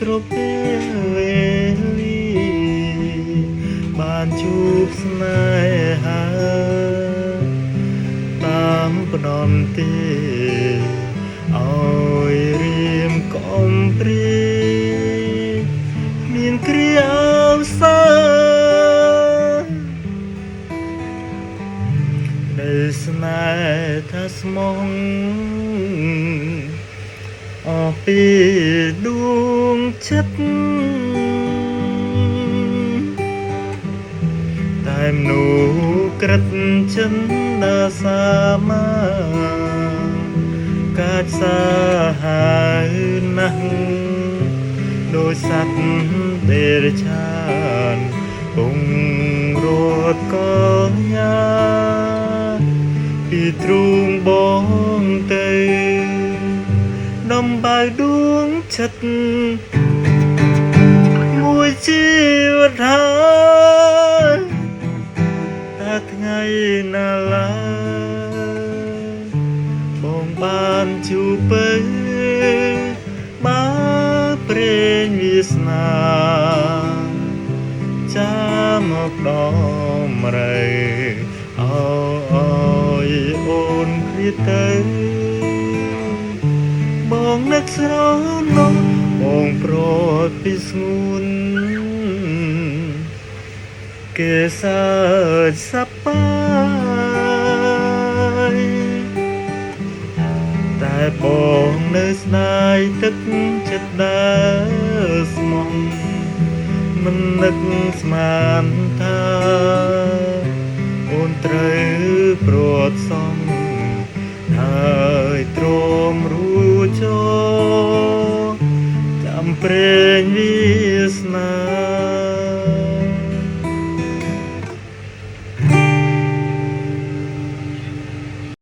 គ្រប់ពេលវេលាបានជួបស្នេហាតាមផ្ដំទេឲ្យរៀមកំព្រាមានគ្រាអវសាដែលស្នេហ៍ថាស្មងអស់ពីដួងចិត្តតែមនុស្សក្រិតចិនដាសាមាកាចសាហាវណាស់ដោយសត្វទេរឆានគង់រត់កញ្ញាពីទ្រូងបងទៅដំបៅដួងចិត្តមួយជីវិតហើយតែថ្ងៃណាឡើយបងបានជួបទៅមកព្រេងវាសនាចាំមកដំរើអើយអូនព្រាទៅបងនឹកស្រណោះបងប្រត់ពីស្ងួនគេសើចសប្បាយតែបងនៅស្ដាយទឹកចិត្តដើរស្មងមិននឹកស្មានថាអូនត្រូវព្រាត់សំហើយទ្រាំរួចចាំព្រេង